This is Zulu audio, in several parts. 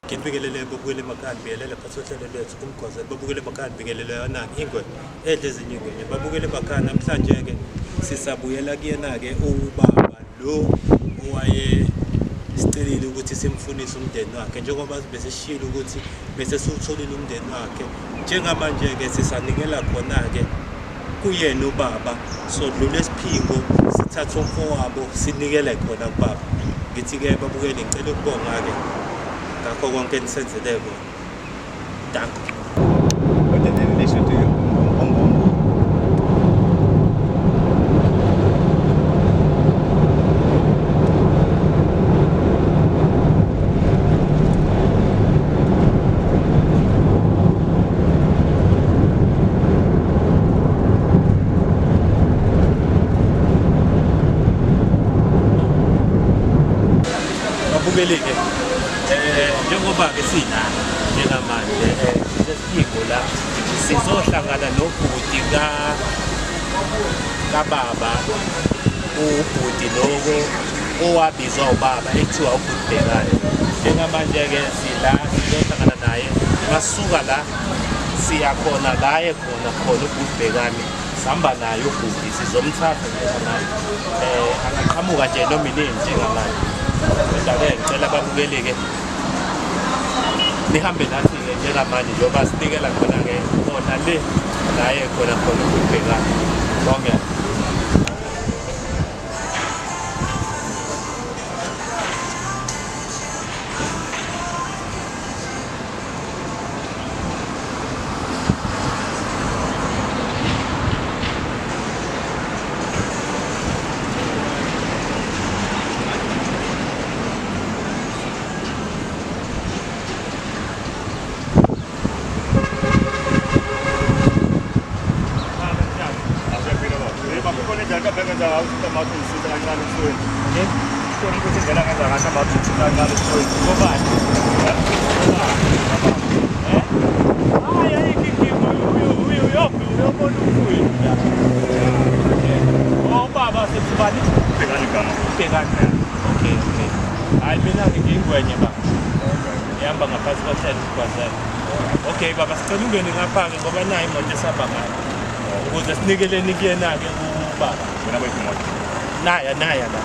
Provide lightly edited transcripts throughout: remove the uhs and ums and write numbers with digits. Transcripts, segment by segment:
Ngibikelele bobukele emakhaya ngibiyelele phansi kohlelo lethu kumgqozelo babukele emakhaya ngibingelele yona ingwe edle ezinye ingwenye babukele emakhaya namhlanje-ke sisabuyela kuyena-ke ubaba lo owaye sicelile ukuthi simfunise umndeni wakhe njengoba besishilo ukuthi bese siwutholile umndeni wakhe njengamanje-ke sisanikela khona-ke kuyena ubaba sodlula esiphingo sithatha umfowabo sinikele khona kubaba ngithi-ke babukele ngicela ukubonga-ke ngakho konke nisenzele kona. Danko. What did they listen to you? Babukele-ke njengoba-ke sina njengamanje sesiphingo la sizohlangana nobhuti kababa ubhuti loko owabizwa ubaba ekuthiwa ubhuti Bhekane njengamanje-ke sizohlangana naye masuka la siyakhona la khona ubhuti Bhekane sihamba naye ubhuti sizomthatha njengamanje angaqhamuka nje noma inini njengamanje kodwa-ke ngicela babukele-ke nihambe nathi-ke njengamanje njengoba sinikela khona-ke khona le khona ubhuti Bhekane bonke. Okay baba sicela ungene ngapha-ke ngoba nayo imoto esihamba ngayo ukuze sinikeleni kuyena-ke ubaba. Wena kwethu imoto. Naya la.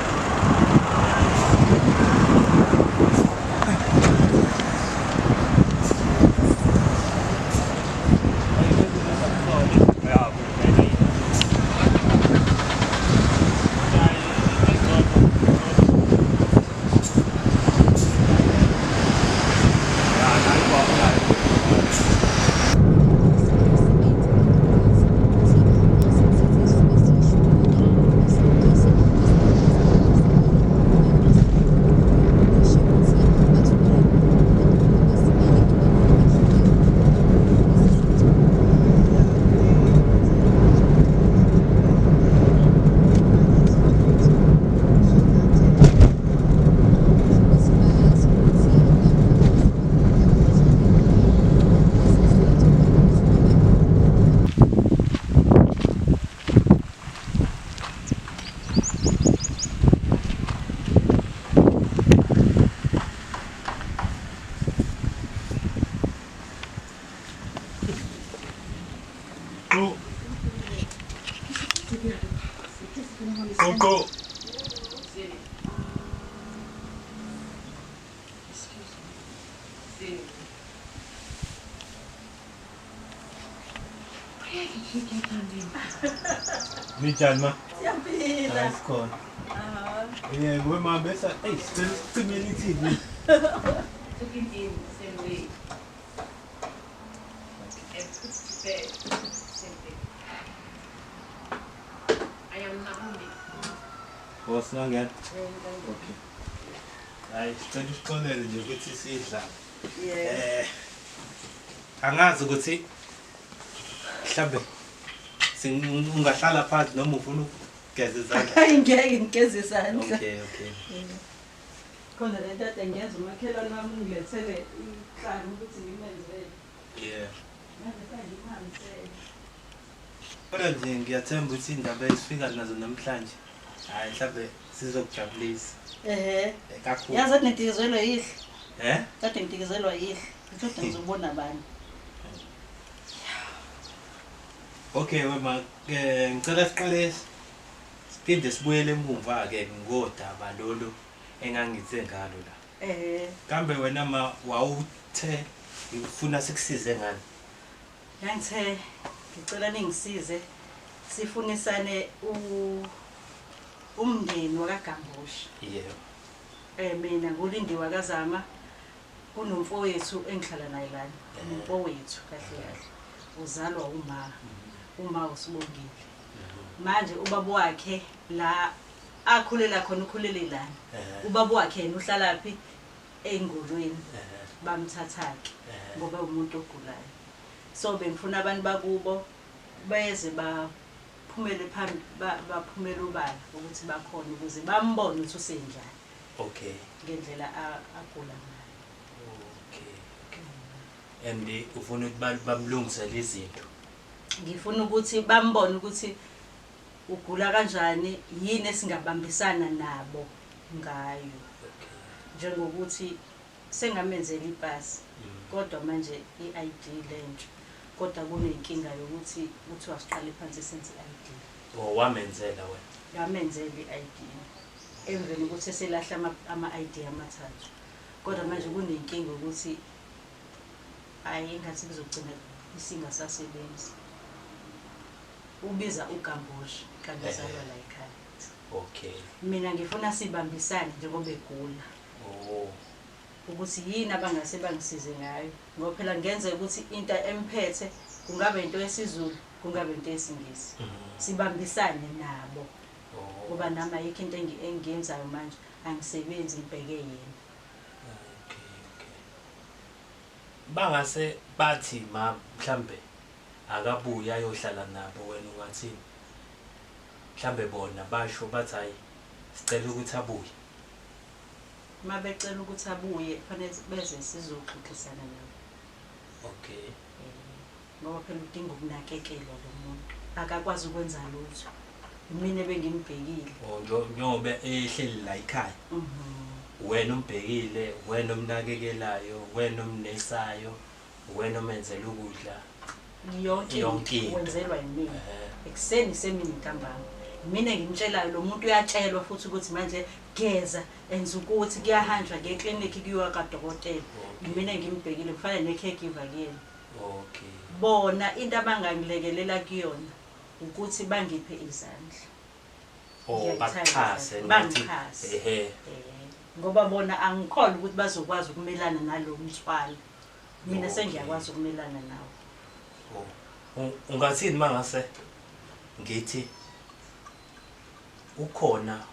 Coco. Nijalma. Siyaphila. Ikhona. Yeah, we my best. Hey, still community. Cooking in same way. And put to bed same thing. I am Nahumi. What's wrong again? Okay. Hayi, sicela usiqonele nje ukuthi sidla. Angazi ukuthi mhlambe ungahlala phansi noma ufuna ukugeza izandla. Ngeke ngigeze izandla. Okay. Khona le ntate ngiyenza umakhelwane wami ungilethele inhlanga ukuthi ngimenzele. Yeah. Manje sengimhambisele. Kodwa nje ngiyathemba ukuthi indaba esifika nazo namhlanje hayi mhlambe sizokujabulisa. Kakhulu. Yazi netizwelo yihle. Kade ngidikezelwa yihlo. Ngithoda ngizobona abantu. Okay wema ngicela siqale siphinde sibuyele emuva ke ngodaba lolu engangithe ngalo la. Kambe wena wawuthe ufuna sikusize ngani? Ngithe ngicela ningisize sifunisane umndeni wakaGamboshi. Yebo. Mina nguLindiwe kaZama kunomfowethu engihlala naye lana. Umfowethu kahle kahle. Uzalwa uma usibongile. Manje ubaba wakhe la akhulela khona ukhulele lana. Ubaba wakhe yena uhlala phi eNgolweni. Bamthatha ke ngoba umuntu ogulayo. So bengifuna abantu bakubo beze baphumele phambi baphumele ubala ukuthi bakhona ukuze bambone ukuthi usenjani. Okay. Ngendlela agula ngayo. Okay. And ufuna ukuthi bamlungisele izinto. Ngifuna ukuthi bambone ukuthi ugula kanjani yini esingabambisana nabo ngayo. Njengokuthi sengamenzela ipasi kodwa manje iID lentsha kodwa kunenkinga yokuthi uthi wasiqala phansi senze iID. Wamenzela wena? Ngamenzela iID. Emveni ukuthi selahla ama-ID amathathu. Kodwa manje kunenkinga ukuthi engathi kuzogcina isingasasebenzi. Ubiza uGamboshi kanti uzalwa la ekhaya. Okay. Mina ngifuna sibambisane njengoba egula. Ukuthi yini abangase bangisize ngayo ngoba phela ngenzeka ukuthi into emphethe kungaba into yesiZulu kungaba into yesingisi. Sibambisane nabo. Ngoba nami ayikho into engiyenzayo manje angisebenzi ngibheke yena. Okay. Bangase bathi mhlambe akabuya ayohlala nabo wena ungathini? Mhlambe bona basho bathi hayi sicela ukuthi abuye. Mabecela ukuthi abuye kufanele beze sizoxoxisana nabo. Okay. Ngoba phela udinga ukunakekelwa lo muntu. Akakwazi ukwenza lutho. Mina bengimbhekile. Njengoba ehleli la ekhaya. Wena umbhekile, wena omnakekelayo, wena omnesayo, wena omenzela ukudla. Yonke wenzelwa yimina. Ekseni semini ntambama. Mina ngimtshelayo lo muntu uyatshelwa futhi ukuthi manje geza enza ukuthi kuyahanjwa ngeclinic kuyiwa kaDokotela. Mina ngimbhekile kufanele necaregiver kuyena. Okay. Bona into abangangilekelela kuyona ukuthi bangiphe izandla. Bakuxhase ngathi ngoba bona angikholwa ukuthi bazokwazi ukumelana nalo mthwalo. Mina sengiyakwazi ukumelana nawo. Ungathini mangase ngithi ukhona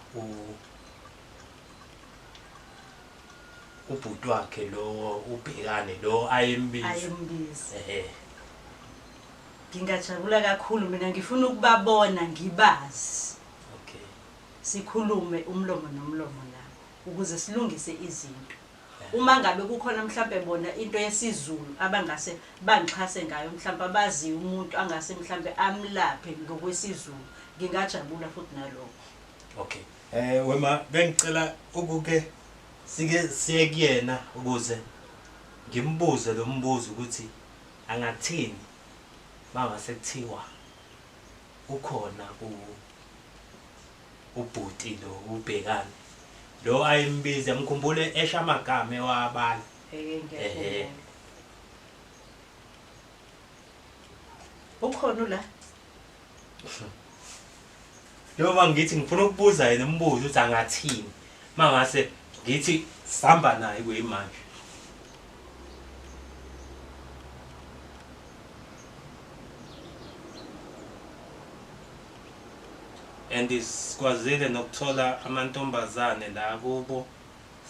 ubhuti wakhe lo ubhekane lo ayembiza. Ngingajabula kakhulu mina ngifuna ukubabona ngibazi. Okay. Sikhulume umlomo nomlomo nabo ukuze silungise izinto. Uma ngabe kukhona mhlambe bona into yesiZulu abangase bangixhase ngayo mhlambe abazi umuntu angase mhlambe amlaphe ngokwesiZulu ngingajabula futhi nalokho. Okay. Wema bengicela ukuke siye kuyena ukuze ngimbuze lo mbuzo ukuthi angathini bangase kuthiwa ukhona ubhuti lo ubhekane lo ayembiza mkhumbule esha amagama ewabala. Ukhona la. Noma ngithi ngifuna ukubuza yena umbuzo ukuthi angathini mangase ngithi sihamba naye kuyimanje. And sikwazile nokuthola amantombazane la kubo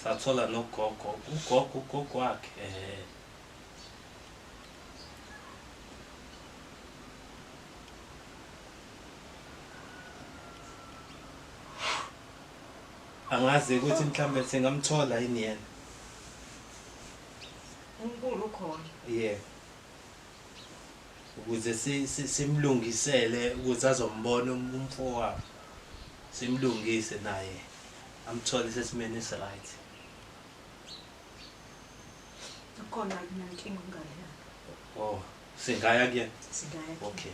sathola ugogo wakhe angazi ukuthi mhlambe singamthola yini yena. Unkulu ukhona. Ukuze simlungisele ukuthi azombona umfowabo simlungise naye amthole sesimene right. Khona kunankinga ngale. Oh, singaya kuyena. Singaya. Okay.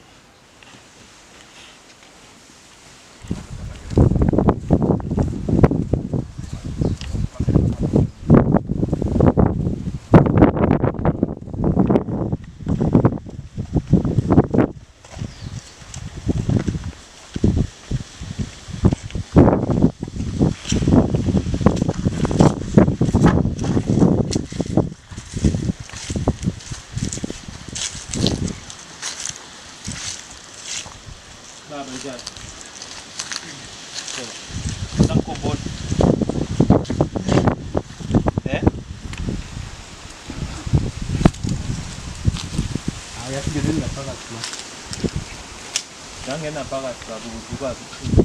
Baba njani? Sakubona. Ayasibireni ngaphakathi la. Ngangena phakathi baba ukuthi ukwazi ukuphila.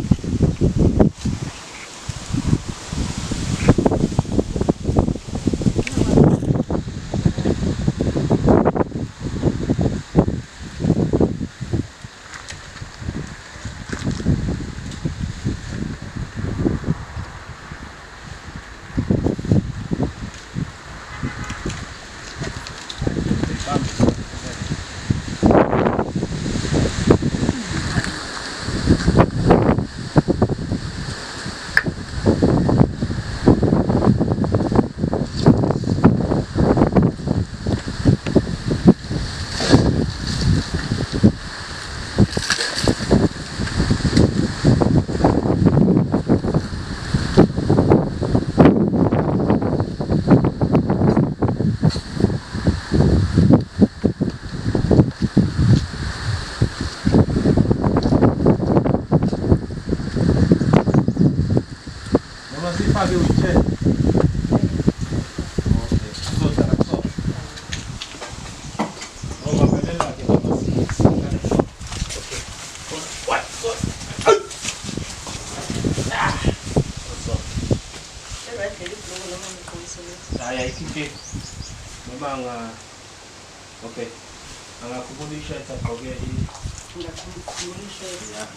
Sifake uyiche. Okay. Soza so. Ngoba belela ke baba si. Okay. What? So. Ah. So. Saya ikhiphe. Noma okay. Angakhubulisha isagqoke Ngakhubulisha. Yeah.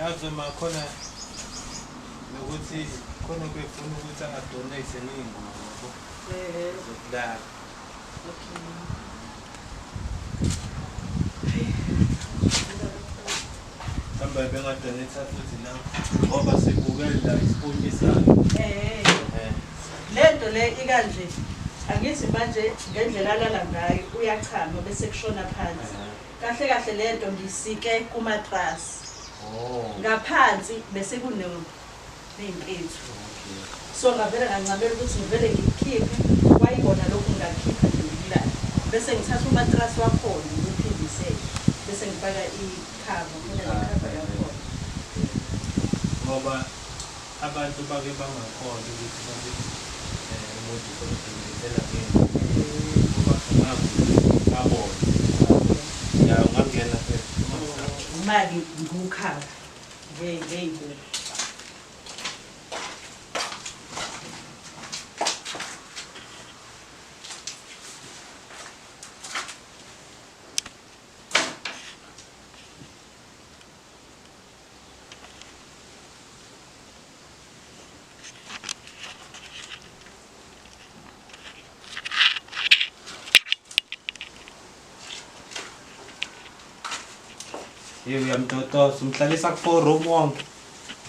yazi makhona nokuthi khona befuna ukuthi angadonate ningqondo zokulala. Hamba bengadonate futhi la ngoba sikubukela isipunti sakhe. Lento le ikanje angithi manje ngendlela alala ngayo uyachama bese kushona phansi. Kahle kahle lento ngisike kumatras. Ngaphansi bese kunempethu. So ngavela ngancamela ukuthi ngivele ngikhiphe wayibona lokhu ngakhipha ngilala. Bese ngithatha umatras wakhona ngiphindise bese ngifaka ikhava mina ikhava yakho. Ngoba abantu bake bangakhona ukuthi babe umuntu uzosebenzela ngene ngoba ngabona ya ungangena imali ngukhava ngey'buko. uyamtotoza umhlalisa ku4 room wonke.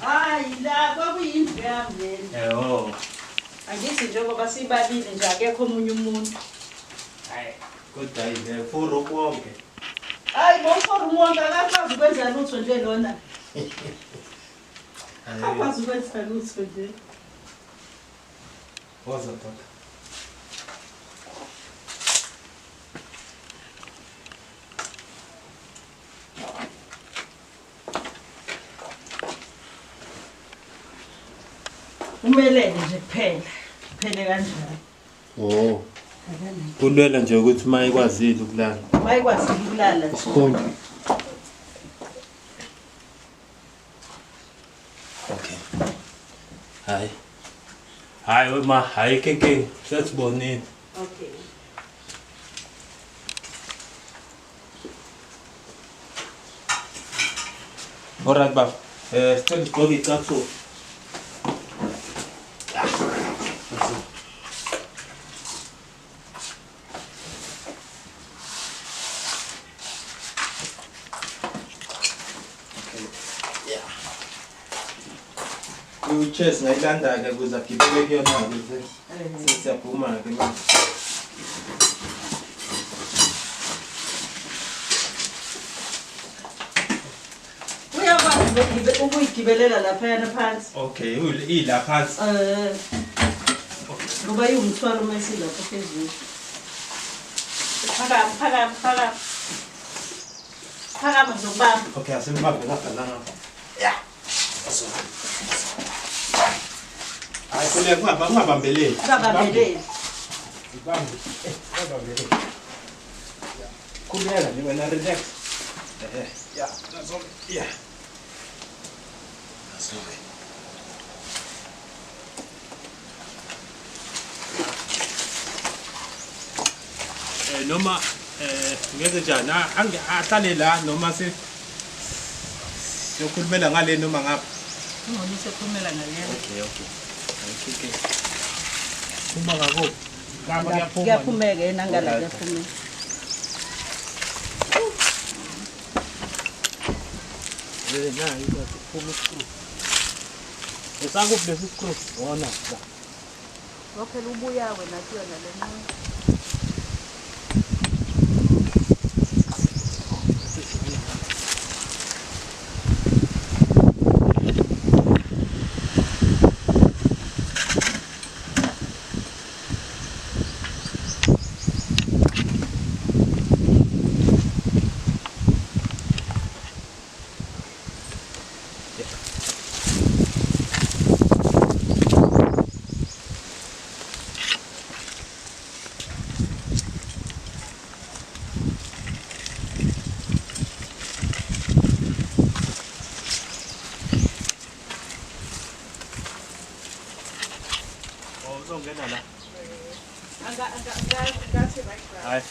Hayi la kwakuyindlu yami lena. Yebo. Angithi njengoba sibalile nje akekho omunye umuntu. Hayi, kodwa yile 4 room wonke. Hayi bo4 room wonke akakwazi ukwenza lutho nje lona. Akakwazi ukwenza lutho nje. Woza tata. Umelele nje kuphela. Kuphele kanjani? Oh. Kulwela nje ukuthi mayikwazile ukulala. Mayikwazi ukulala nje. Sikhona. Okay. Hayi ma, hayi keke, sesibonile. Okay. Alright baba. Sicela sigqoke icathulo. Chess ngayilanda-ke ukuze agibele kuyona-ke sesiyaphuma-ke manje. Uyakwazi ukuyigibelela laphayana phansi. Okay, ila phansi. Ngoba iwumthwalo uma isilapho phezulu. Phakama ngizokubamba. Okay, asimubambe lapha lana. Yeah. Hayi khona ungabambeleli. Ungabambeleli. Ibambe. Ungabambeleli. Khuleka nje wena relax. Yeah, that's all. Yeah. That's okay. Noma ngeze njani ahlale la noma siyokhulumela ngale noma ngapha. Ungoni sekhulumela ngale. Okay. Okay. Uma ngako. Ngaba kuyaphumeka yena ngala kuyaphumeka. Na iphuma screw. Esakuphi lesi screw? Wona. Waphela ubuya wena kuyona le nqondo. Uzongena la. Ngathi right. Hayi.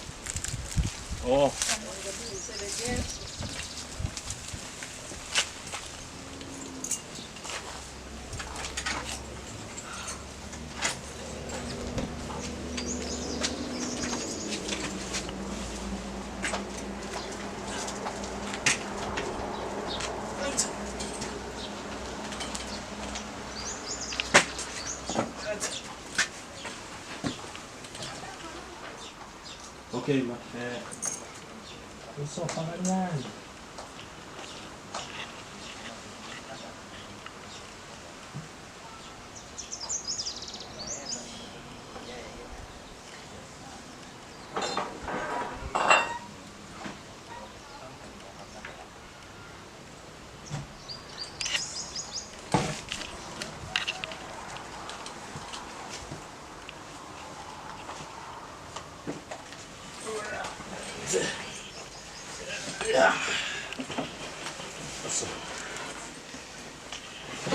Oh. Okay, ma. Usok pangalan.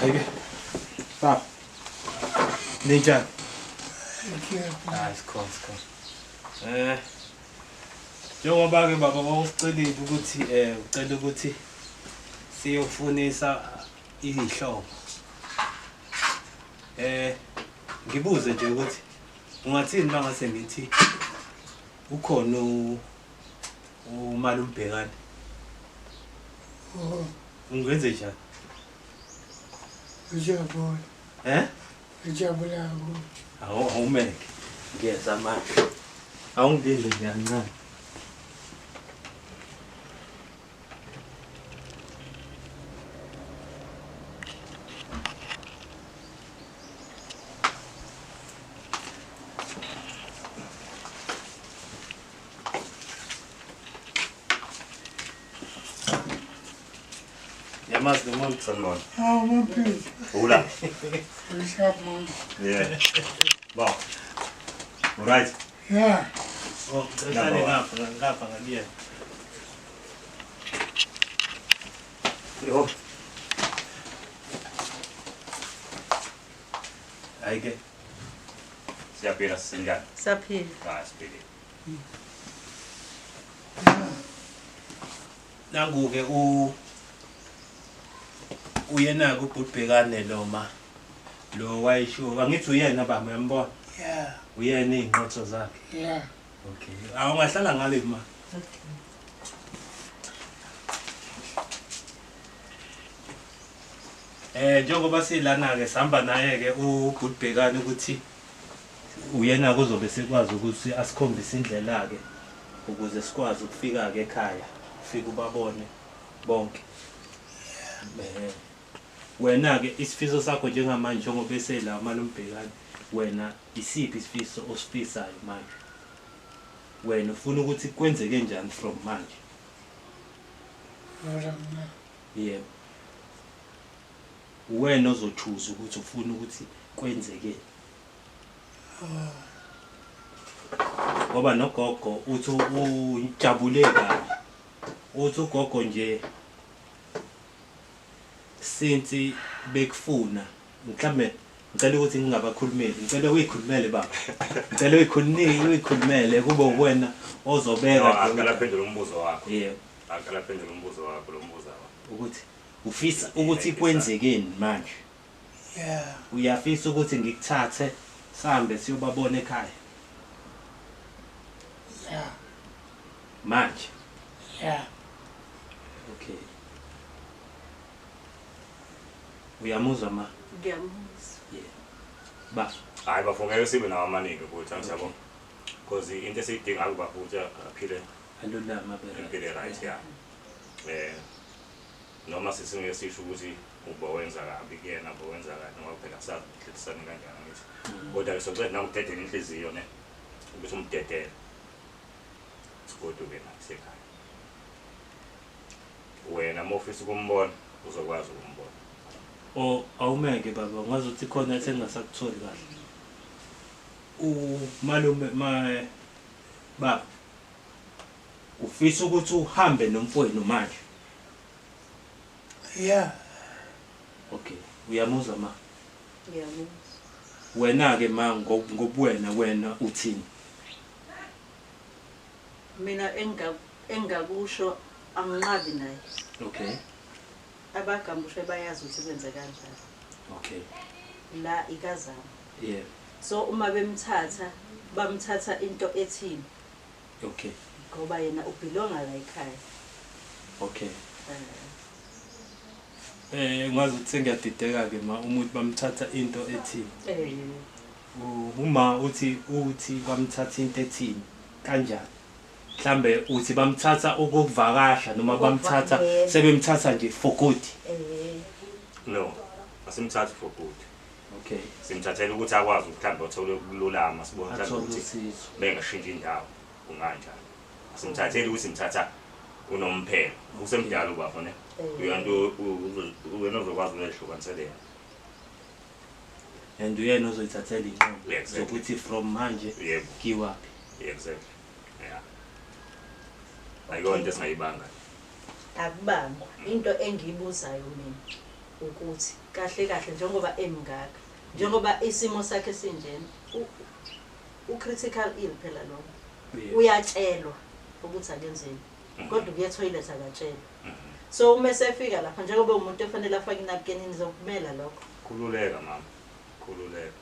Baby. Stop. Ninja. It's cool. Njengoba ke baba wawucelile ukuthi ucela ukuthi siyofunisa izihlobo. Ngibuze nje ukuthi ungathini mangase ngithi ukhona umali umbhekane. Oh, Ungenze njani? ujabula. Ujabula kakhulu. Awumeke. Ngiyeza manje. Awungidingi ngiyancane. Yamazi nomuntu Sanibona. Hawu maphili. Ula. Uyishapha. Yeah. Bon. Alright. Yeah. Oh, ngale ngapha ngaliye. Yo. Ayike. Siyaphila singani? Saphila. Siphile. Nangu-ke uyena kubhekane lo wayisho angithi uyena baba uyambona Yeah. uyena ingqotho zakhe Yeah. okay awungahlala ngale ma njengoba silana ke sihamba naye ke ubhekane ukuthi uyena kuzobe sekwazi ukuthi asikhombise indlela ke ukuze sikwazi ukufika ke ekhaya ufike ubabone bonke wena ke isifiso sakho njengamanje njengoba esela amalombhekane wena isiphi isifiso osifisayo manje wena ufuna ukuthi kwenzeke njani from manje yebo wena ozochoose ukuthi ufuna ukuthi kwenzeke ngoba nogogo uthi ujabule kabi uthi ugogo nje since bekufuna mhlambe ngicela ukuthi ngingabakhulumeli ngicela uyikhulumele baba ngicela uyikhulumele kube wena ozobeka Akala phendula umbuzo wakho. yebo Akala phendula umbuzo wakho lo mbuzo wakho. ukuthi ufisa ukuthi kwenzekeni manje Yeah. uyafisa ukuthi ngikuthathe sihambe siyobabona ekhaya Yeah. manje Yeah. okay uyamuzwa ma Ngiyamuzwa. ba Hayi bafungeke sibe nawo amaningi futhi angisiyabona. Because into esiyidinga ukuba futhi aphile alulama impilo right ya. Noma sisingeke sisho ukuthi uba wenza kabi kuyena uba wenza kabi noma phela kusathethisana kanjani ngithi. Kodwa ke sokuthi namudedela inhliziyo ne ukuthi umdedele. Sigoduke nasekhaya. Wena mofisa ukumbona uzokwazi ukumbona. Awumeke baba ngazuthi khona esengasakutholi kahle malume baba ufisa ukuthi uhambe nomfowenu manje Yeah. okay uyamuzwa ma Ngiyamuzwa. wena ke ma ngobuwena wena uthini Mina engakusho anginqabi naye. okay Abagambushe bayazi ukuthi kwenze kanjani. okay La ikazama. yeah So uma bamthatha into ethini okay ngoba yena ubelonga la ekhaya. okay ngazuthi sengiyadideka ke ma umuntu bamthatha into ethini uma uthi bamthatha into ethini kanjani mhlambe uthi bamthatha ukuvakasha noma bamthatha sebemthatha nje for good No, asimthathi for good. okay Simthathela ukuthi akwazi mhlambe uthole ukululama sibona mhlambe ukuthi usizo bengashintsha indawo kunganjani. Simthathela ukuthi simthatha unomphelo. Usemdala ubaba ne. Uyanto wena uzokwazi ukwehlukanisela. and uyena ozoyithathela inqubo Exactly. zokuthi from manje Yebo. kiwapi Exactly. Yeah. Ayikho esingayibanga. Akubangwa. Into engiyibuzayo mina ukuthi kahle njengoba emngaka njengoba isimo sakhe sinjena u-critical ill phela lo uyatshelwa ukuthi akenzeni kodwa kuye toilet akatshelwa so uma sefika lapha njengoba umuntu efanele afake inapkin nizokumela lokho Khululeka mama. Khululeka.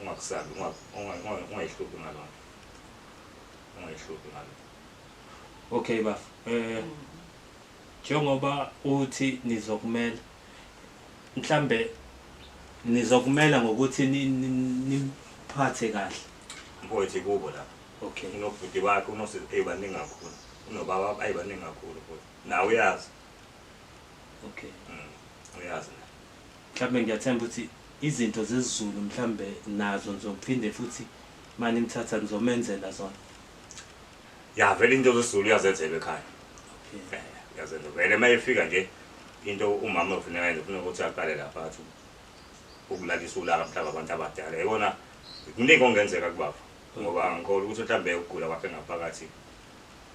Ungakusabi, ungayihluphi ngalona. Ungayihluphi ngalona. okay baf njengoba uthi nizokumela mhlambe nizokumela ngokuthi niphathe kahle. Mfowethu kubo la. Okay. Unobhuti wakhe unosebaningi kakhulu. Unobaba ayibaningi kakhulu futhi. Nawe uyazi. Okay. Uyazi. Mhlambe ngiyathemba ukuthi izinto zesiZulu mhlambe nazo nizophinde futhi manje nimthatha nizomenzela zona. Ya vele into zesiZulu uyazenzela ekhaya. Okay. Yazenzela. Vele mayefika nje into umama ufuneka nje ufuna ukuthi aqale lapha athi ukulalisa ulaka mhlawumbe abantu abadala. Yibona kuningi ongenzeka kubaba. Ngoba angikholwa ukuthi mhlambe ukugula kwakhe ngaphakathi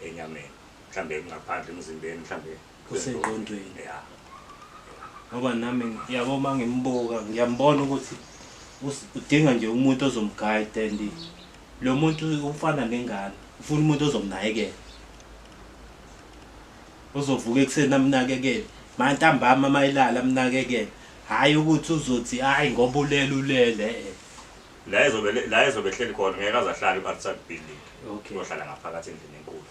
enyameni. Mhlambe ngaphandle emzimbeni mhlambe kusengqondweni. Ya. Ngoba nami yabo mangimbuka ngiyambona ukuthi udinga nje umuntu ozomguide and lo muntu ufana nengane ufuna umuntu ozomnakekela uzovuka ekseni amnakekele mantambama mayilala amnakekele hayi ukuthi uzothi hayi ngoba ulele la ezobehleli khona ngeke azahlala ku-outside building. Okay. Uyohlala ngaphakathi endlini enkulu.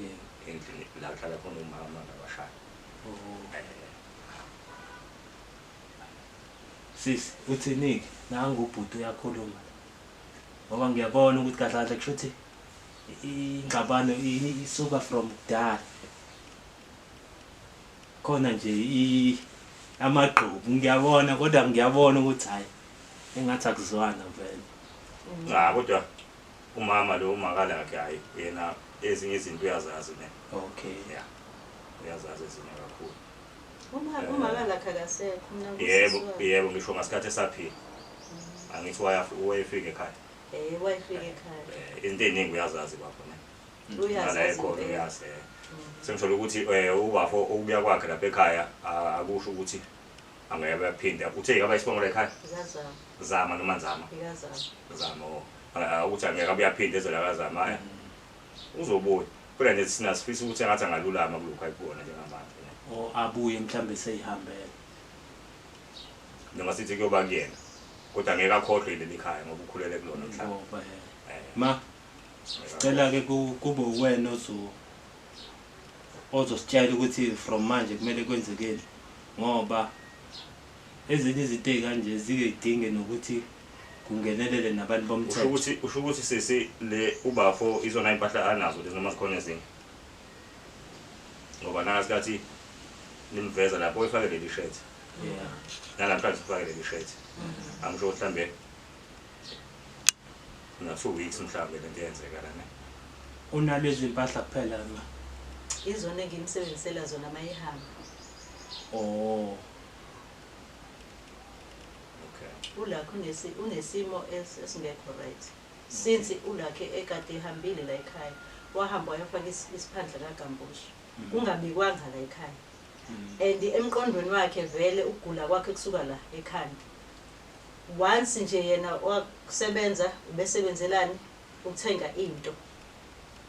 Yeah. Endlini la kuhlala khona umama nabashaya. Sis uthini nangu ubhuti uyakhuluma ngoba ngiyabona ukuthi kahle kahle kusho ukuthi ingxabano isuka from kudala khona nje amagqubu ngiyabona kodwa ngiyabona ukuthi hayi engathi akuzwana vele. Kodwa umama lo umakala yakhe hayi yena ezinye izinto uyazazi ne. Okay. Yeah. Uyazazi ezinye kakhulu. Uma lakha kasekho Yebo ngisho ngasikhathi esaphila. Angithi wayefika ekhaya. Wayefika ekhaya. Into eningi uyazazi lapho ne. Uyazazi uyazi. Sengisho ukuthi ubafo ukuya kwakhe lapha ekhaya akusho ukuthi angeke baphinda. Uthe ngaba isibongo ekhaya? Ngiyazama. Zama noma nzama? Zama. Ukuthi angeke abuyaphinde ezela kazama haya. Uzobuya. Kodwa nje sina sifisa ukuthi engathi angalulama kulokho ayibona njengamanje. Abuye mhlambe seyihambele noma sithi kuyoba kuyena kodwa angeke akhohlwe leli khaya ngoba ukhulele kulona mhlawumbe. ngoba ma cela ke kube uwena ozositshela ukuthi from manje kumele kwenzekeni ngoba ezinye izinto ezikanje zikidinge nokuthi kungenelele nabantu bomthetho. Usho ukuthi sisi le ubafo izona impahla anazo lezi noma zikhona ezinye ngoba nasikhathi nimveza lapho efake leli shirt. Yeah. Nalapha sifake leli shirt. Angisho mhlambe na 2 weeks mhlambe lento yenzeka la ne. Unalezi impahla kuphela ma. Izona engimsebenzisela zona mayihamba. Okay. Ulakho unesimo esingekho right. Since ulakhe ekade ehambile la ekhaya wahamba wayofaka isiphandla kaGambusha. Kungabikwanga la ekhaya. And emqondweni wakhe vele ukugula kwakhe kusuka la ekhaya. Once nje yena wakusebenza ubesebenzelani ukuthenga into.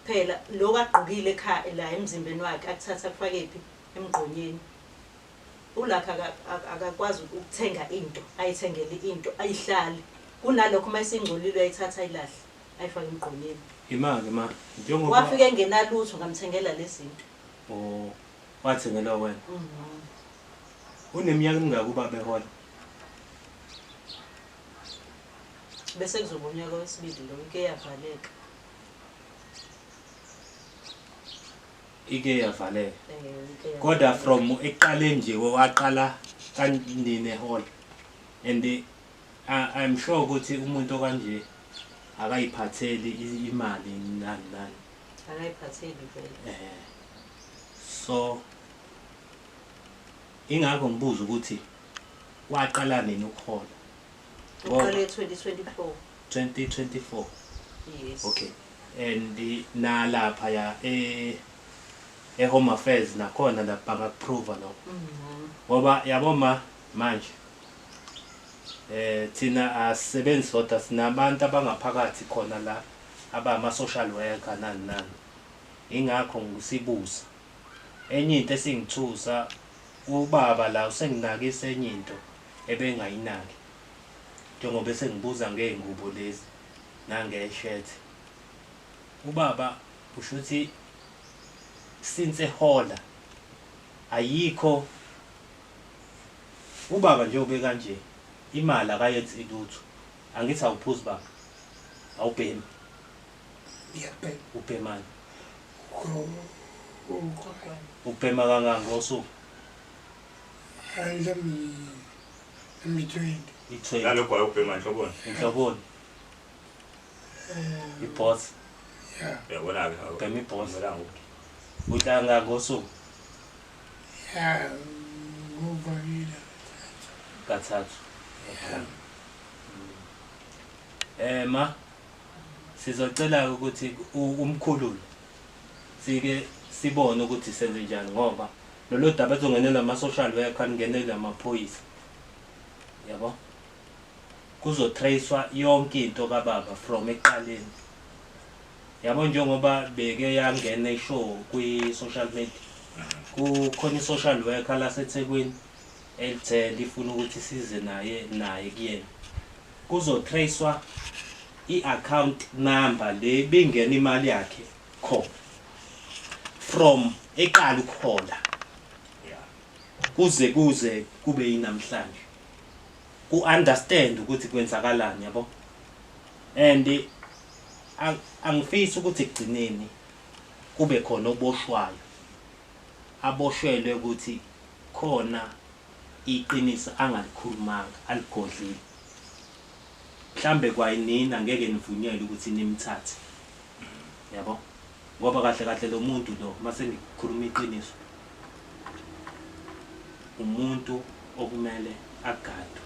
Phela lo kaqhukile ekhaya la emzimbeni wakhe akuthatha kufake ephi emgqonyeni. Ulakha akakwazi ukuthenga into ayithengele into ayihlale. Kunalokho mayisingcolile ayithatha ayilahle ayifake emgqonyeni. Imake ma njengoba Wafike engenalutho ngamthengela lezinto. Wathengela wena. Uneminyaka emingaki ubaba ehola? Bese kuzoba unyaka wesibili lo ike yavaleka. Ike yavaleka. Kodwa from eqale nje waqala kanini ehola. And I'm sure ukuthi umuntu okanje akayiphatheli imali nani. Akayiphatheli vele. So ingakho ngibuza ukuthi waqala nini ukuhola? Uqale 2024. 2024. Yes. Okay. And nalapha ya Home Affairs nakhona lapha bakaprove lo. Ngoba yaboma manje thina asebenzi sodwa sinabantu abangaphakathi khona la abama social worker nani. Ingakho ngisibuza. Enye into esingithusa ubaba la usenginakisa enye into ebengayinaki. Njengoba sengibuza ngeengubo lezi nangeshirt. Ubaba usho ukuthi since ehola ayikho ubaba nje ube kanje imali akayenzi ilutho angithi awuphuzi baba awubhemi ngiyabheka ubhemani Ukhokwane. ubhema kangaka ngosuku hayi lami 20 i-20 nalokho ayubhema inhloboni inhloboni i-boss ya uyabona-ke Ubhema i-boss. akumelanga uhlanga ngosuku ya nguvakile kathathu ma sizocela ukuthi umkhulule sike sibone ukuthi senze njani ngoba lolo daba ezongenela ama-social worker ningenele amaphoyisa yabo kuzotracewa yonke into kababa from eqaleni yabo njengoba beke yangena ishow kwi-social media kukhona i-social worker laseThekwini elithe lifuna ukuthi size naye kuyena kuzotracewa i-account number le bingena imali yakhe khona from eqala ukhola kuze kube yinamhlanje ku-understand ukuthi kwenzakalani yabo and angifisi ukuthi ekugcineni kube khona oboshwayo aboshelwe ukuthi khona iqiniso angalikhulumanga aligodlile mhlambe kwayinina ngeke nivunyelwe ukuthi nimthathe yabo ngoba kahle kahle lo muntu lo mase ngikhuluma iqiniso umuntu okumele agadwe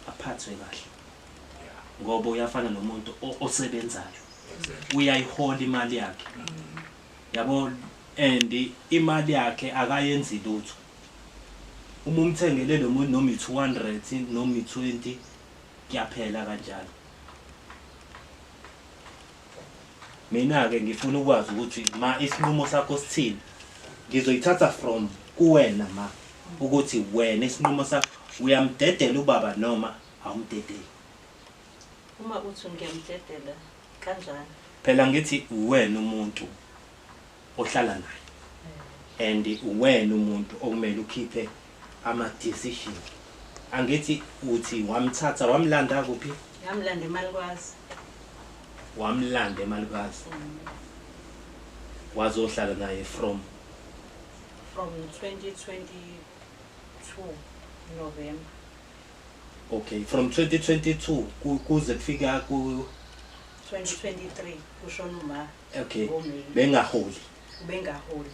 aphathwe kahle ngoba uyafana nomuntu osebenzayo uyayihola imali yakhe yabo and imali yakhe akayenzi lutho uma umthengele lo muntu noma i200 noma i20 kuyaphela kanjalo mina ke ngifuna ukwazi ukuthi ma isinqumo sakho sithini ngizoyithatha from kuwena ma ukuthi wena isinqumo sakho uyamdedela ubaba noma awumdedeli Uma uthi ngiyamdedela kanjani? phela ngithi wena umuntu ohlala naye and wena umuntu okumele ukhiphe ama decision angithi uthi wamthatha wamlanda kuphi Ngamlanda eMalikwazi. wamlanda eMalukazi wazohlala naye from From 2022 November. okay from 2022 kuze kufika ku 2023 kushona uma okay ngoMeyi. bengaholi Bengaholi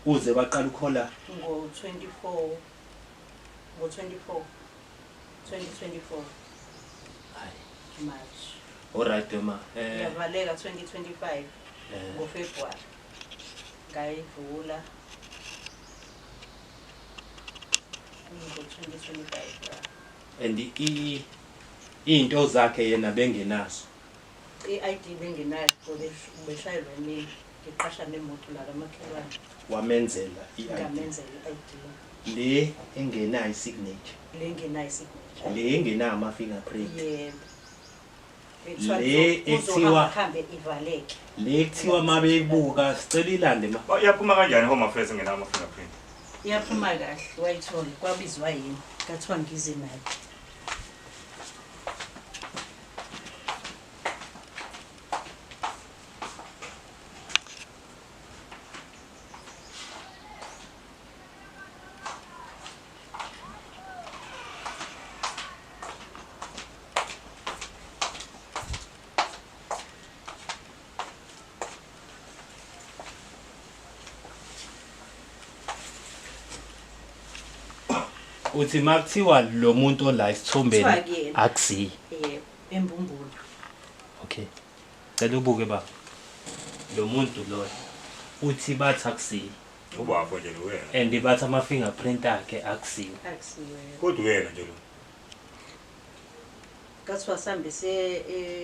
uze baqala ukhola ngo-24 2024 hayi March. alright ma Yavaleka 2025 ngoFebruary. Ngayivula ngo-2025. and into zakhe yena bengenazo I-ID bengenayo ngoba ubeshayelwa yimina. Ngiqasha nemoto la kamakhelwane. wamenzela i-ID Ngamenzela i-ID. le engenayo signature Le ngenayo signature. le engenayo ama fingerprint Yebo. Le ekuthiwa- Hambe ivaleke. le kuthiwa mabeyibuka sicela ilande ma yaphuma kanjani home affairs ngena ama-fingerprint Iyaphuma kahle wayithola kwabizwa yini kathiwa ngize nayo. uthi makuthiwa lo muntu ola isithombeni Kuthiwa kuyena. akusiyi Yebo, embumbulu. okay cela ubuke ba lo muntu lo uthi bathi akusiyi ubafo nje lo wena and bathi ama fingerprint akhe akusiyi Akusiwe. kodwa wena nje lo Kathiwa sambise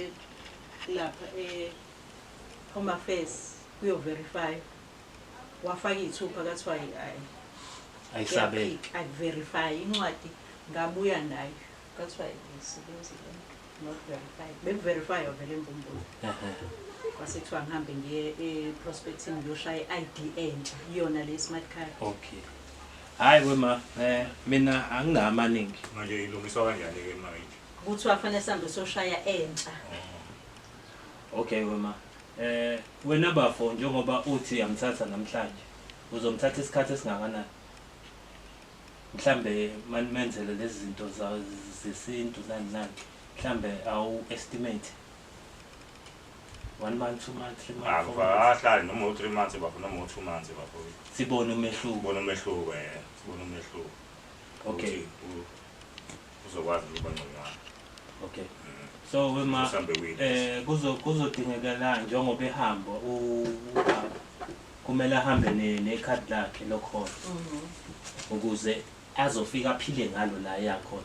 lapha Home Affairs kuyo verify. Wafaka ithupha kathiwa hayi. ayisabele Verify incwadi ngabuya nayo. Kathiwa isebenzile not verify. Beverify ovele embumbulu. Kwasekuthiwa ngihambe ngiye eprospecting ngiyoshaya i-ID entsha iyona le smart card. okay Hayi wema mina anginamaningi. Manje ilungiswa kanjani ke manje? ukuthi wafanele sihambe soshaya entsha. Okay wema. Wena bafo njengoba uthi uyamthatha namhlanje. Uzomthatha isikhathi esingakanani? Mhlambe menzele lezi zinto zesintu nani. Mhlambe awu estimate 1 month, 2 months, 3 months. Ahlali noma 3 months bafo noma 2 months bafo. Sibone umehluko. Sibone umehluko sibone umehluko. Okay. Uzokwazi ukuba ngcono. Okay. So wema kuzodingekala njengoba ehamba kumele ahambe necard lakhe lokhona ukuze azofika aphile ngalo la yakhona.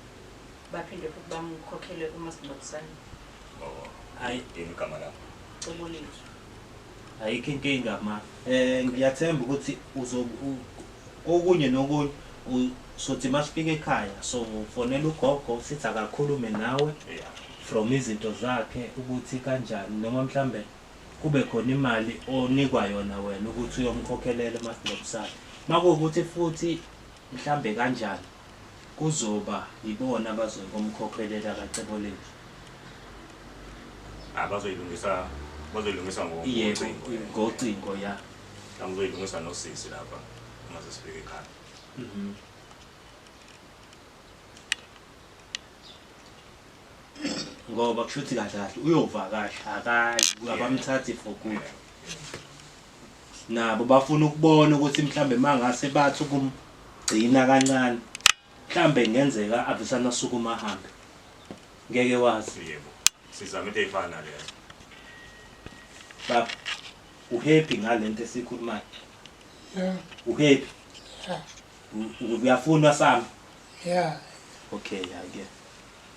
Baphinde futhi bamkhokhele umasingcwabisane. Hayi igama lakho. Cebolethu. Ayikho inkinga ma. Ngiyathemba ukuthi okunye nokunye sothi masifika ekhaya so fonela ugogo sithi akakhulume nawe from izinto zakhe ukuthi kanjani noma mhlambe kube khona imali onikwa yona wena ukuthi uyomkhokhelela masingcwabisane. Makuwukuthi futhi mhlambe kanjani kuzoba yibona abazoyikomkhokhelela kaCebolethu. Bazoyilungisa ngocingo ya. Bazoyilungisa nosisi lapha mase sifike ekhaya. Ngoba kushuthi kahle uyovakasha abamthathi for good. Nabo bafuna ukubona ukuthi mhlambe mangase bathi ukumgcina kancane mhlambe ngenzeka avisana sukuma ahambe. Ngeke wazi. Yebo. Sizame into efana leyo. Baba uhappy ngalento esikhulumayo? Yeah. Uhappy? Yeah. Uyafuna sami? Yeah. Okay, yake.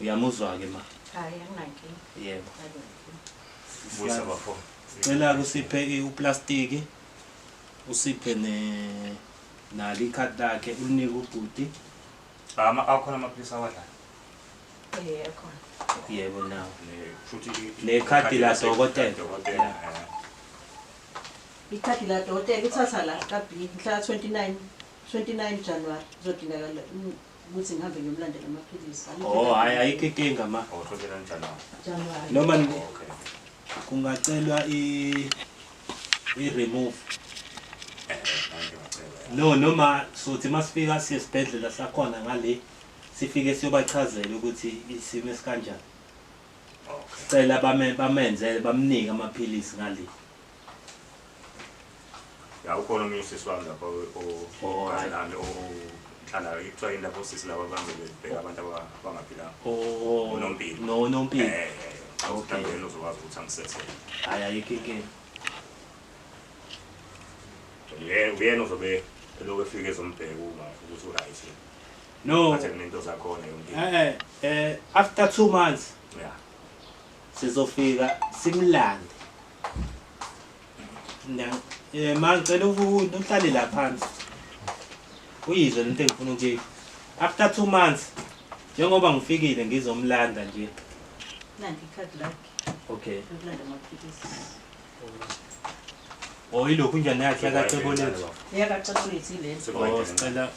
Uyamuzwa ke ma? Hayi anginaki. Yebo. Buyisa bafo. Cela usiphe uplastiki. Usiphe nali ikhadi lakhe ulinike ubhuti. Akhona amaphilisi awadla. Ekhona. Yebo nawo. Futhi nekhadi la dokotela. Ikhadi la dokotela uthatha la kaBi mhla 29 January uzodingakala ukuthi ngihambe ngiyomlandela amaphilisi. Hayi ayikho inkinga ma. 29 January. Noma kungacelwa remove. No noma sothi masifika siyesibhedlela sakhona ngale sifike siyobachazela ukuthi isimo esikanjani. Cela bamenzele bamnike amaphilisi ngale. Ya ukhona umuntu siswami lapha okanani ohlala ikuthiwa indaba osisi laba bangabeka abantu abangaphilanga. Unompilo. Nompilo. Okay. Uzokwazi ukuthi angisethele. Hayi ayikho inkinga. Uyena uzobe lokho efike ezombheka uma ukuthi uright. No. Bathe into zakhona yonke. After 2 months. Yeah. Sizofika simlande. Mangicela uhlale la phansi. Uyizwe lento engifuna ukuyisho. After 2 months njengoba ngifikile ngizomlanda nje. Nanti ikhadi lakhe. Okay. Ukulanda amaphilisi. Ilokhu njani yakhe kaCebolethu? YakaCebolethu ile. Sicela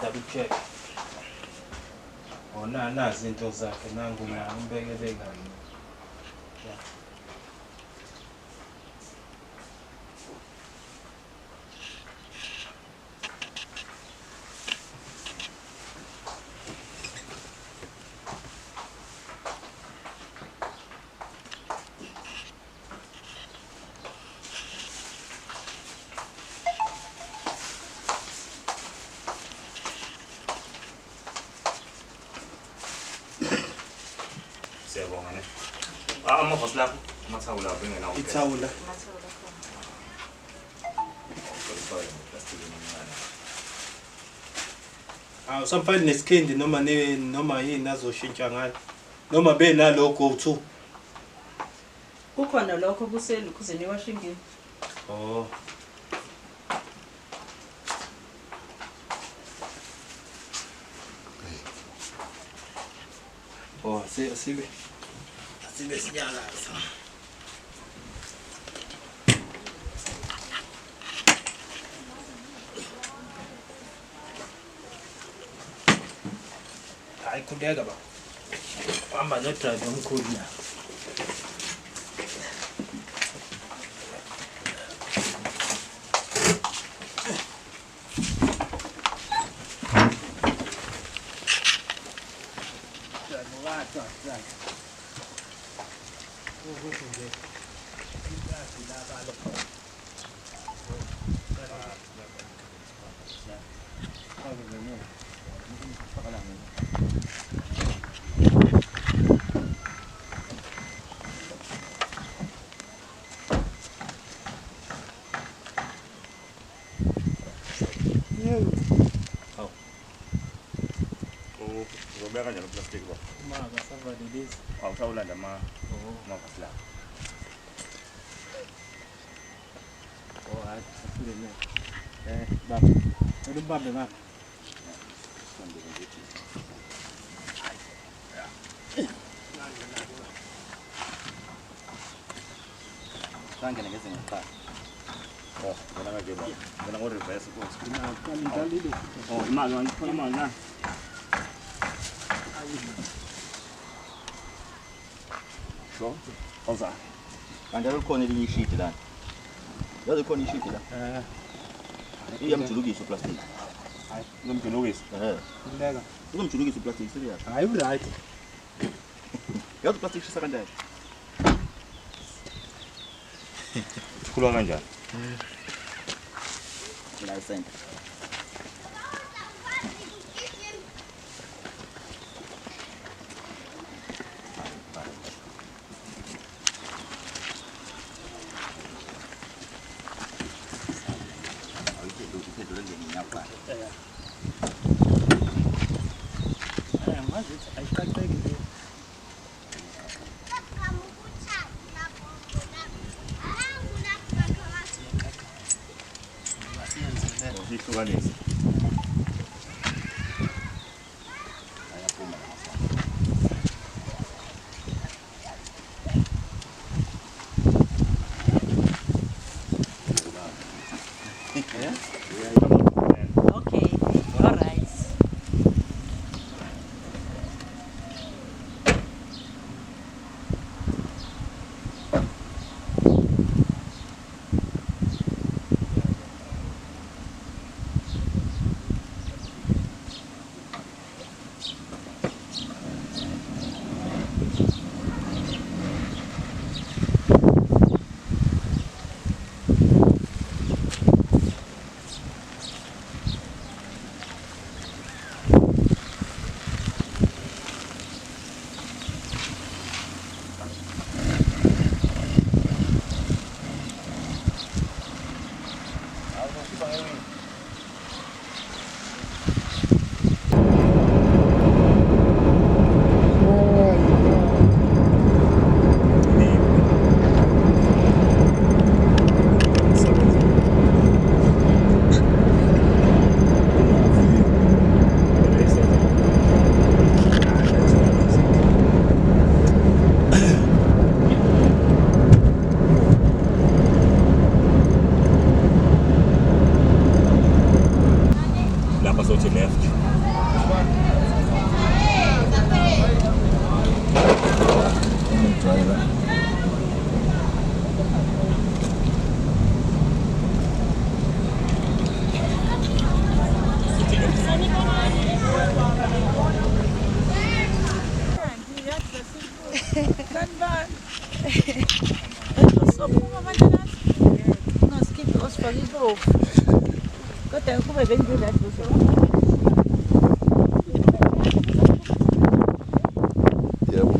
double check. Nazi into zakhe nangu ngibekele kahle. Siyabonga ne. Amavasi lapho, amathawula lapho engenawo. Ithawula. Awusampani nesikhindi noma yini azoshintsha ngayo. Noma benalo go2. Kukhona lokho kuseni eWashington. Sibe sinyakaza. Hayi khuleka ba. Hamba no-drive omkhulu la. Ubeka kanjani uplastic ba? Maka savalelisa. Awusawulanda amavasi la. Hayi asile ne. Baba. Ulimbambe ngapha. Sangene ngezinga kuqala. Bona ngake ba. Bona ngo reverse course. Ngidlalile. Imali ngifuna imali na. So, oza. Kanjalo likhona elinye ishidi lana. Yazi khona ishidi la. Iyamjulukisa uplastic. Hayi, ngimjulukisa. Khuleka. Uzomjulukisa uplastic serious. Hayi right. Yazi uplastic shisa kanjani? Sikhulwa kanjani? License. Ihlukanise. Okay, all right. Lapha sothi left. Kodwa kube bengizela duze. Yebo.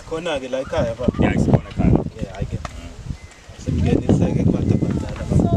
Khona ke la ekhaya baba. Ya isibona ekhaya. Hayi ke. Semngeniseke kubantu abadala baba.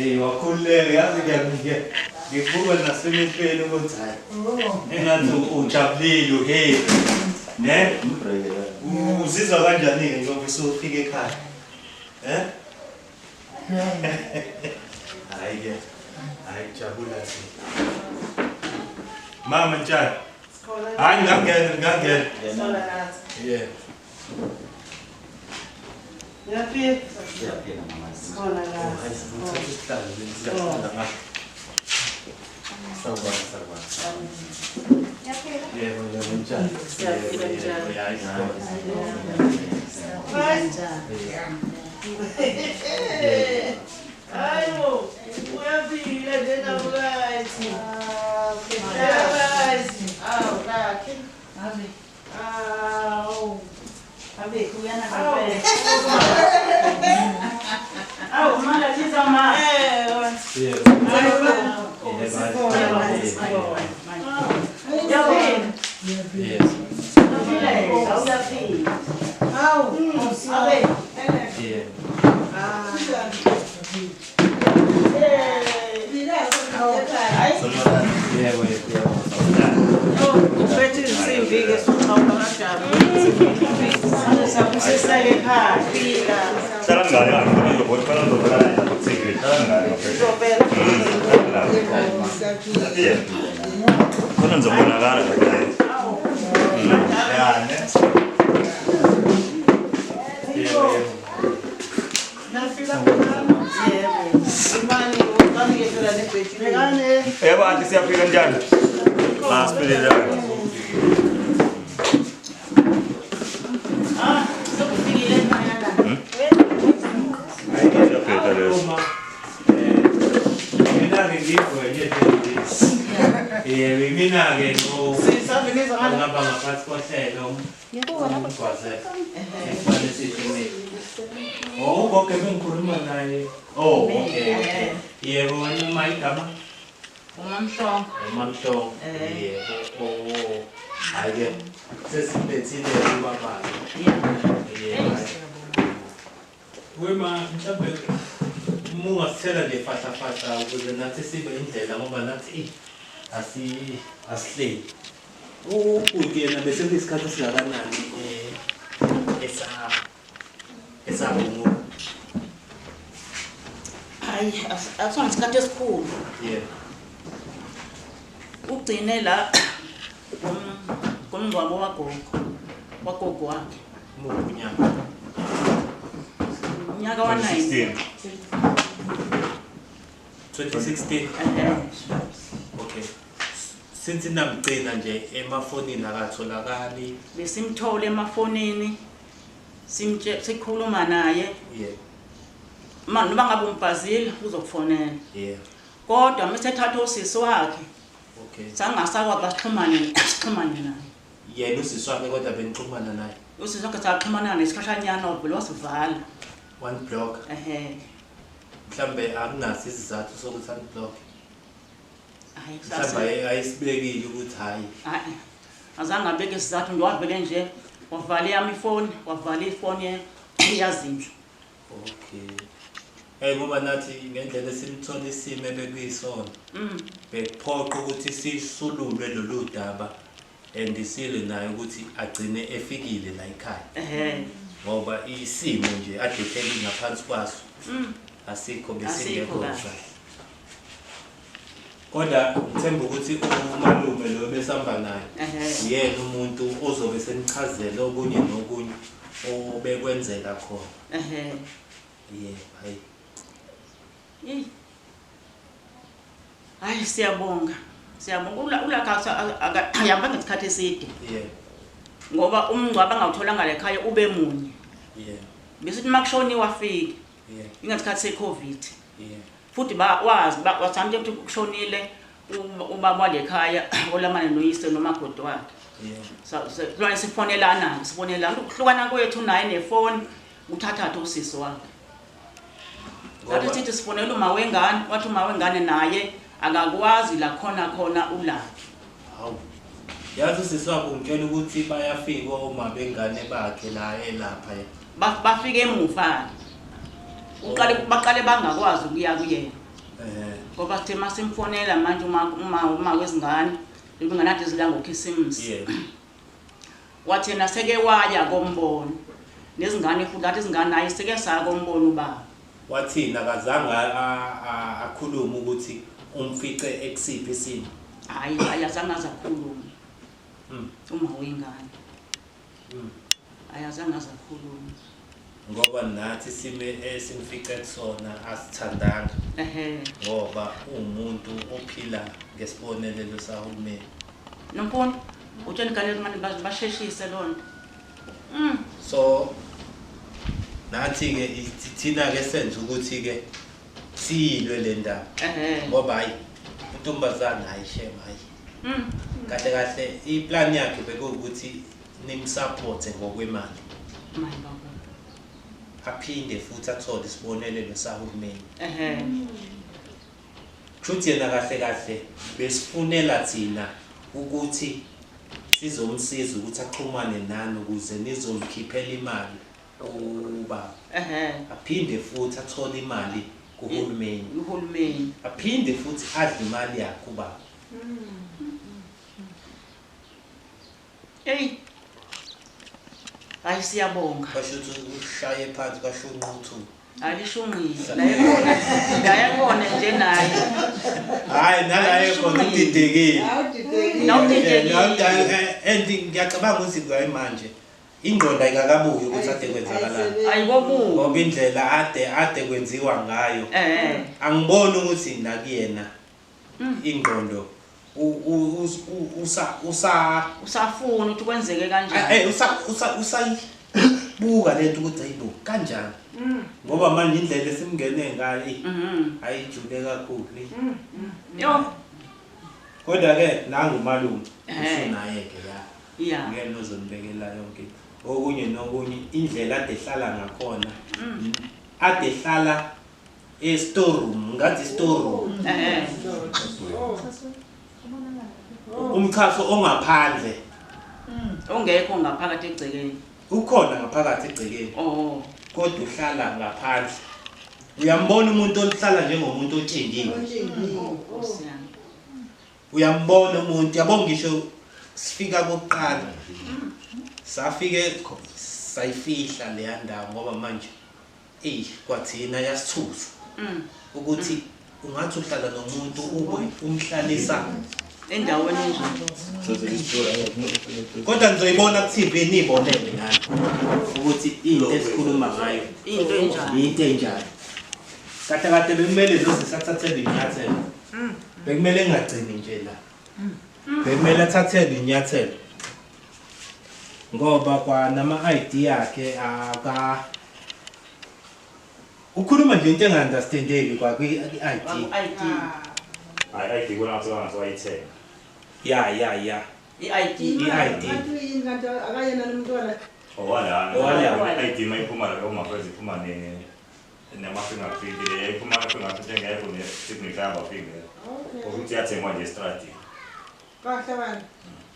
Hey, wakhululeke yazi ngikubuka nasemehlweni ukuthi hayi. Engathi ujabulile hey. Ne? Uzizwa kanjani ke ngoba usufika ekhaya? Hayi jabula nje. Mama njani? Hayi ngangena. Yeah. Yaphi? Khona la. Ayo, uyabila njena mkathi. Awu, lakhe. Awu. Abe kuyana kape. Awu, mala tiza ma. Antes se aplica njani? Aspirira. Mina ke no ngaba ngaphathi kohlelo umgwaze efane sithini konke bengikhuluma naye okay yebo wena mayigama umamhlongo yebo hayi sesibethile ubaba yebo wema mhlawumbe mungasithela nje fata ukuze nathi sibe indlela ngoba nathi asihleli ukuyena bese kuyisikhathi singakanani esabungu hayi asona isikhathi esikhulu ugcine la ngomngcwabo wagogo wakhe unyaka wa 9 2016 okay since namgcina nje emafonini akatholakali besimthole emafonini sikhuluma naye manje noma ngabe umbhazile uzokufonela kodwa mesethatha usisi wakhe sangasakwazi sixhumane naye yena usisi wakhe kodwa benixhumana naye usisi wakhe saxhumana naye isikhashanyana obhelo wasivala one block mhlambe akunaso isizathu sokuthi unblock mhlambe ayisibekile ukuthi hayi azange abeke isizathu nje wavele nje wavala yami ifoni wavala ifoni yazindlu okay ngoba nathi ngendlela esimthola isimo bekuyisona bekuphoqa ukuthi sisululwe lolu daba andisile naye ukuthi agcine efikile la ekhaya ngoba isimo nje adethele ngaphansi kwaso asikho besingekho kahle kodwa ngithemba ukuthi umalume lo besihamba naye yena umuntu ozobe senichazela okunye nokunye obekwenzeka khona hayi siyabonga ulakha ayamba ngesikhathi eside ngoba umngcwabo angawutholanga la ekhaya ube munye besithi makushoni wafika ingasikhathi se-COVID futhi wazi wathanda ukuthi kushonile ubaba walekhaya olamane noyise nomakoti wakhe so sifonelana ukuhlukana kwethu naye nefoni uthathatha usisi wakhe ngathi sithi sifonela uma wengane wathi uma wengane naye akakwazi la khona ulaphi yazi usisi wakhe ungitshela ukuthi bayafika uma bengane bakhe la elapha bafike emuva baqale bangakwazi ukuya kuyena ngoba sithe masimfonela manje uma wezingane ibinganade zilanga uKhisimusi wathi yena seke waya kombono nezingane futhi athi izingane hayi seke saya kombono ubaba wathina kazange akhuluma ukuthi umfice ekusiphi isimo hayi azange azakhuluma uma wengane ayazange azakhuluma ngoba nathi sime esimfice kusona asithandanga ngoba umuntu ophila ngesibonelelo sahulumeni nomponi utshela igane ngani basheshise lonto so nathi ke thina ke senze ukuthi ke siyilwe le ndaba ngoba hayi untombazana ayishema hayi kahle kahle iplan yakhe bekuwukuthi nimsupport ngokwemali aphinde futhi athole isibonelelo sahulumeni futhi yena kahle kahle besifunela thina ukuthi sizomsiza ukuthi axhumane nani ukuze nizomkhiphela imali ubaba aphinde futhi athole imali kuhulumeni aphinde futhi adle imali yakhe ubaba hayi siyabonga basho ukuthi ushaye phansi kashunquthu alishungile la yakona nje naye hayi nalaye khona udidekile ngiyacabanga ukuthi kwaye manje ingqondo ayikakabuyi ukuthi ade kwenzakalani ayikobuyi ngoba indlela ade kwenziwa ngayo angiboni ukuthi nakuyena ingqondo usafuna ukuthi kwenzeke kanjani usayibuka lento ukuthi ayibo kanjani ngoba manje indlela esimngene ngayo ayijule kakhulu yo kodwa ke nangu malume usunaye ke ya ngeke nozonibekela yonke okunye nokunye indlela ade ehlala ngakhona ade ehlala e-storeroom ngathi storeroom umchaso ongaphandle ongekho ngaphakathi egcekeni ukhona ngaphakathi egcekeni kodwa uhlala ngaphandle uyambona umuntu ohlala njengomuntu otshengile uyambona umuntu yabonga ngisho sifika kokuqala safike sayifihla le ndawo ngoba manje kwathina yasithusa ukuthi ungathi uhlala nomuntu ube umhlalisa endaweni enje kodwa nizoyibona ku TV nibonele ngani ukuthi into esikhuluma ngayo into enjani kade kade bekumele sizathathele inyathelo bekumele ngagcini nje la bekumele athathele inyathelo ngoba kwanama ID yakhe ukhuluma nje into enga-understandeki kwakwi-ID I kuna watu wanazwaithe ya i-ID akayena nomntwana wala ID mayiphuma la uma kwezi iphuma nama-fingerprint le iphuma fingerprint engekho ne-signature yabafinger ukuthi yathengwa nje estradi kahle bani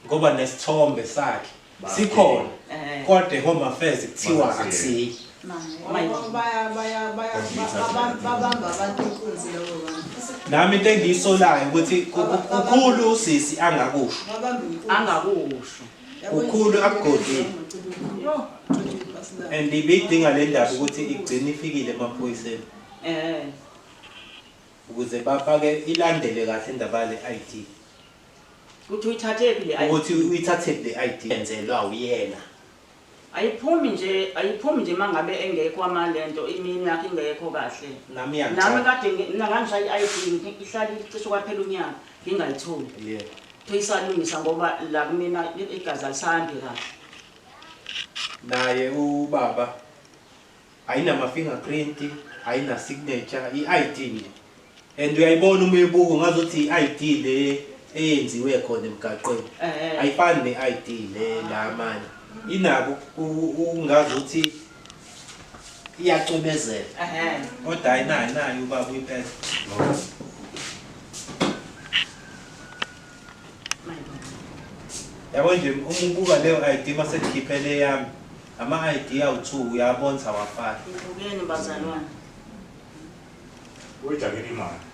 ngoba nesithombe sakhe sikhona kodwa Home Affairs kuthiwa akusiyi babamba abantu inkunzi labo bantu nami into engiyisolayo ukuthi kukhulu usisi angakusho ukhulu akugodini and ibidinga le ndaba ukuthi igcine ifikile emaphoyiseni ukuze bafake ilandele kahle indaba le ID ukuthi uyithathe phi le ID ukuthi uyithathe le ID yenzelwa uyena ayiphumi nje mangabe engekho amalento imini yakhe ingekho kahle nami kade ngangishaya i-ID ihlala icishe kwaphela unyaka ngingayitholi toyisalungisa ngoba la kumina igazi alisahambi kahle naye ubaba ayinama fingerprint ayina signature i-ID nje and uyayibona uma uyibuka ngazothi i-ID le eyenziwe khona emgaqweni ayifani ne-ID le la manje inako ungazuthi iyacwebezela kodwa ayinayo ubaba uyiphethe yabo nje uma ubuka leyo ID mase kukhiphele yami ama-ID awu2 uyabona awafani ubuyeni bazalwane uyijakela imali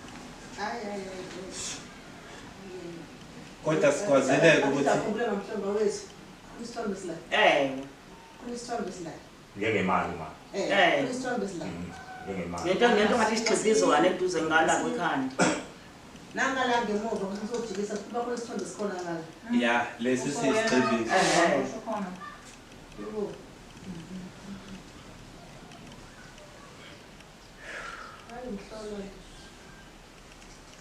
kodwa sikwazeleke ukuthi njengemali ma njengemali ngento ngathi isixhibizo eduze ngala kwekhandi. Nangala ngemuva kusizojikisa kuba khona isithombe sikhona ngala. ya lesi sisigcibisi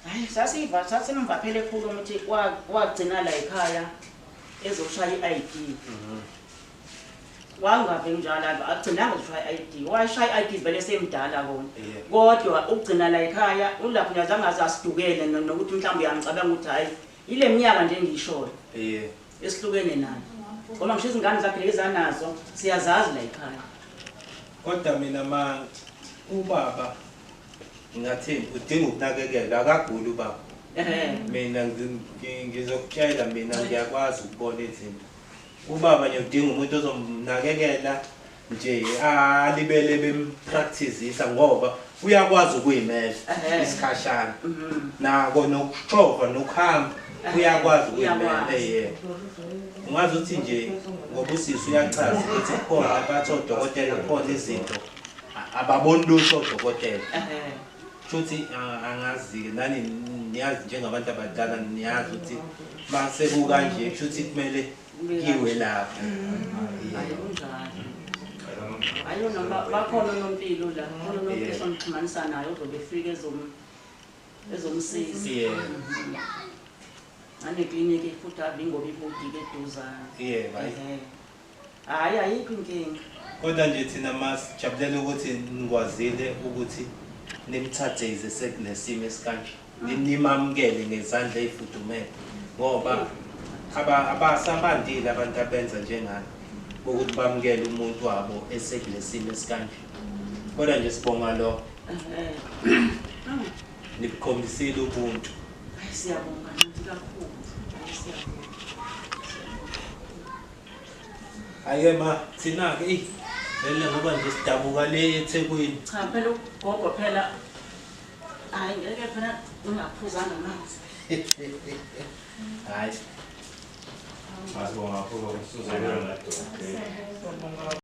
Hayi sasimva phela ekhuluma ukuthi wagcina la ekhaya ezoshaya i-ID. Wangabe njalo agcinanga ukushaya i-ID. Washaya i-ID vele semdala kona. Kodwa ukugcina la ekhaya ulapho nje azangaze asidukele nokuthi mhlawumbe uyangicabanga ukuthi hayi ile minyaka nje engishoyo. Esihlukene nayo. Ngoba ngisho izingane zakhe lezi anazo siyazazi la ekhaya. kodwa mina ubaba ngathi udinga ukunakekela akaguli ubaba mina ngizokutshela mina ngiyakwazi ukubona izinto ubaba nje udinga umuntu ozomnakekela nje alibele bempracticeisa ngoba uyakwazi ukuyimela isikhashana nako nokushova nokuhamba uyakwazi ukuyimela ungazi ukuthi nje ngoba usisi uyachaza ukuthi khona bathi odokotela khona izinto ababoni lutho odokotela futhi angazi nani niyazi njengabantu abadala niyazi ukuthi mase kanje futhi kumele kiwe lapha ayo noma bakhona nompilo la khona nompilo sonixhumanisa nayo uzobe efika ezomsiza ane clinic futhi abingoba ibudike eduzana hayi ayikho inkinga kodwa nje thina masijabulela ukuthi nikwazile ukuthi nimthathe ize sekunesimo esikanje nimamukele ngezandla ezifudumele ngoba abasabandile abantu abenza njengani ukuthi bamukele umuntu wabo esekulesimo esikanje kodwa nje sibonga lo nikhombisile ubuntu siyabonga nje kakhulu ake thina ke lele ngoba nje sidabuka le eThekwini cha phela ugogo phela hayi ngeke phela ungaphuzanga nazi hayi asibonga kakhulu usuzekela